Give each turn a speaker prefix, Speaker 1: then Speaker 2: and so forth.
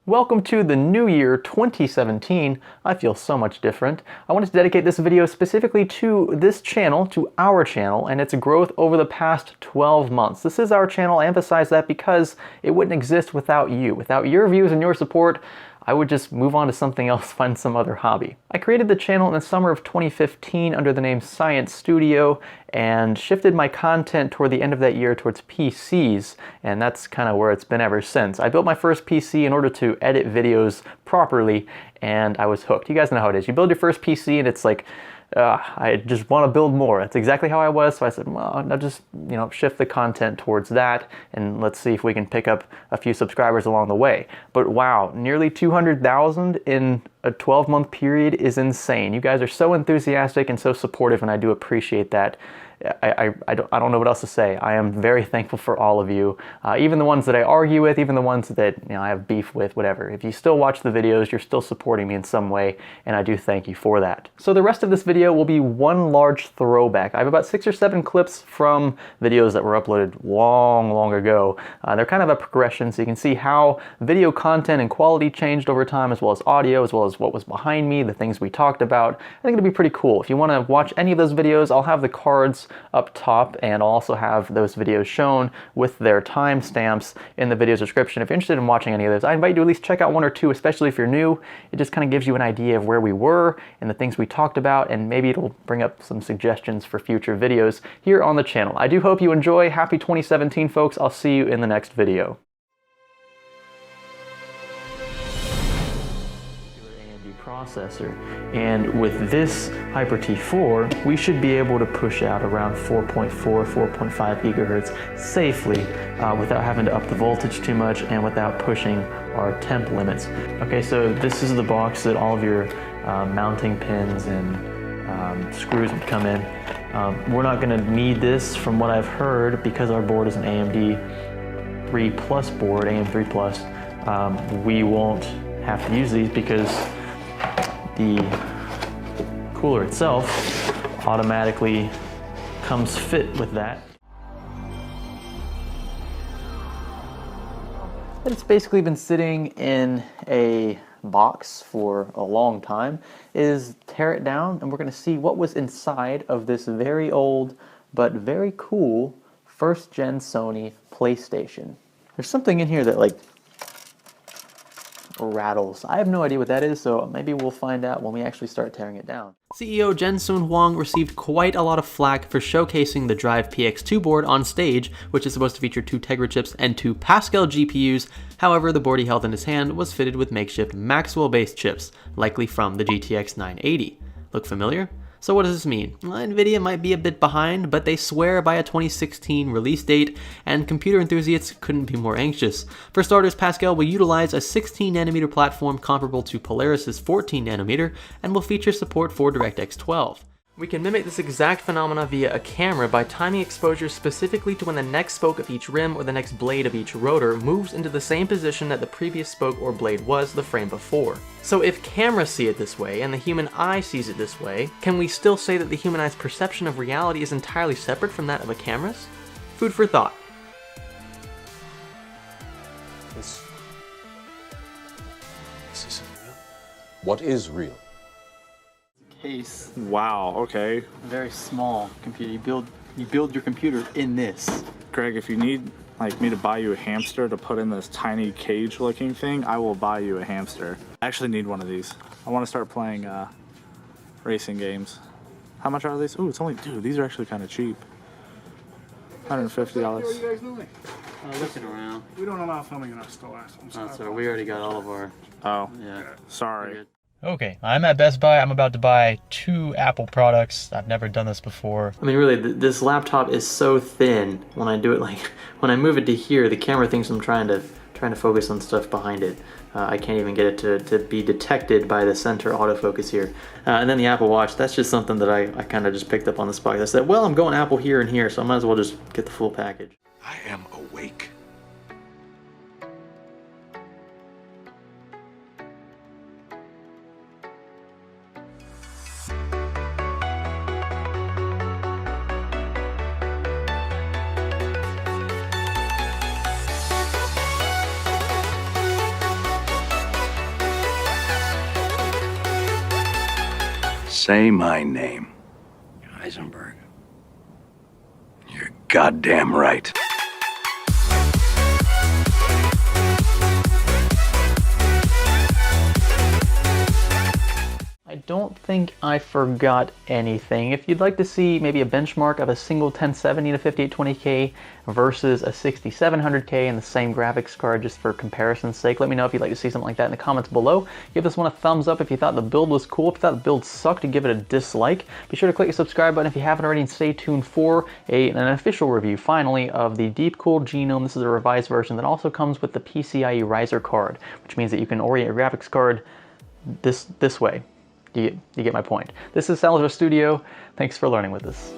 Speaker 1: Welcome to the new year 2017. I feel so much different. I wanted to dedicate this video specifically to this channel, to our channel, and its growth over the past 12 months. This is our channel. I emphasize that because it wouldn't exist without you. Without your views and your support, I would just move on to something else, find some other hobby. I created the channel in the summer of 2015 under the name Science Studio and shifted my content toward the end of that year towards PCs, and that's kind of where it's been ever since. I built my first PC in order to edit videos properly, and I was hooked. You guys know how it is. You build your first PC and it's like, I just want to build more. That's exactly how I was, so I said, well, I'll just, shift the content towards that, and let's see if we can pick up a few subscribers along the way. But wow, nearly 200,000 in a 12-month period is insane. You guys are so enthusiastic and so supportive, and I do appreciate that. I don't know what else to say. I am very thankful for all of you, even the ones that I argue with, even the ones that I have beef with, whatever. If you still watch the videos, you're still supporting me in some way, and I do thank you for that. So the rest of this video will be one large throwback. I have about 6 or 7 clips from videos that were uploaded long ago. They're kind of a progression, so you can see how video content and quality changed over time, as well as audio, as well as what was behind me, the things we talked about. I think it'll be pretty cool. If you want to watch any of those videos, I'll have the cards up top, and I'll also have those videos shown with their timestamps in the video description. If you're interested in watching any of those, I invite you to at least check out 1 or 2, especially if you're new. It just kind of gives you an idea of where we were and the things we talked about, and maybe it'll bring up some suggestions for future videos here on the channel. I do hope you enjoy. Happy 2017, folks. I'll see you in the next video. AMD processor, and with this Hyper T4 we should be able to push out around 4.5 gigahertz safely without having to up the voltage too much and without pushing our temp limits. Okay, so this is the box that all of your mounting pins and screws would come in. We're not going to need this from what I've heard, because our board is an AMD 3 Plus board, AM3 Plus. We won't have to use these because the cooler itself automatically comes fit with that. It's basically been sitting in a box for a long time, is tear it down and we're going to see what was inside of this very old but very cool first gen Sony PlayStation. There's something in here that like rattles. I have no idea what that is, so maybe we'll find out when we actually start tearing it down. CEO Jensen Huang received quite a lot of flack for showcasing the Drive PX2 board on stage, which is supposed to feature 2 Tegra chips and 2 Pascal GPUs. However, the board he held in his hand was fitted with makeshift Maxwell-based chips, likely from the GTX 980. Look familiar? So what does this mean? Well, Nvidia might be a bit behind, but they swear by a 2016 release date, and computer enthusiasts couldn't be more anxious. For starters, Pascal will utilize a 16nm platform comparable to Polaris's 14nm, and will feature support for DirectX 12. We can mimic this exact phenomena via a camera by timing exposure specifically to when the next spoke of each rim or the next blade of each rotor moves into the same position that the previous spoke or blade was the frame before. So if cameras see it this way and the human eye sees it this way, can we still say that the human eye's perception of reality is entirely separate from that of a camera's? Food for thought.
Speaker 2: This isn't real. What is real?
Speaker 1: Case.
Speaker 3: Wow, okay.
Speaker 1: Very small computer. You build your computer in this.
Speaker 3: Greg, if you need me to buy you a hamster to put in this tiny cage looking thing, I will buy you a hamster. I actually need one of these. I want to start playing racing games. How much are these? Ooh, it's only, dude, these are actually kind of cheap. $150.
Speaker 4: What are you guys doing?
Speaker 1: Looking around.
Speaker 4: We don't allow filming in our store.
Speaker 1: So we already got all of our...
Speaker 3: Oh,
Speaker 1: yeah.
Speaker 3: Sorry.
Speaker 1: Okay, I'm at Best Buy. I'm about to buy 2 Apple products. I've never done this before. I mean, really, this laptop is so thin. When I do it, when I move it to here, the camera thinks I'm trying to focus on stuff behind it. I can't even get it to be detected by the center autofocus here. And then the Apple Watch, that's just something that I kind of just picked up on the spot. I said, well, I'm going Apple here and here, so I might as well just get the full package.
Speaker 2: I am awake.
Speaker 5: Say my name.
Speaker 6: Heisenberg.
Speaker 5: You're goddamn right.
Speaker 1: I don't think I forgot anything. If you'd like to see maybe a benchmark of a single 1070 to 5820K versus a 6700K and the same graphics card just for comparison's sake, let me know if you'd like to see something like that in the comments below. Give this one a thumbs up if you thought the build was cool. If you thought the build sucked, give it a dislike. Be sure to click the subscribe button if you haven't already, and stay tuned for an official review, finally, of the Deep-Cooled Genome. This is a revised version that also comes with the PCIe riser card, which means that you can orient your graphics card this way. You get my point. This is Salazar Studio. Thanks for learning with us.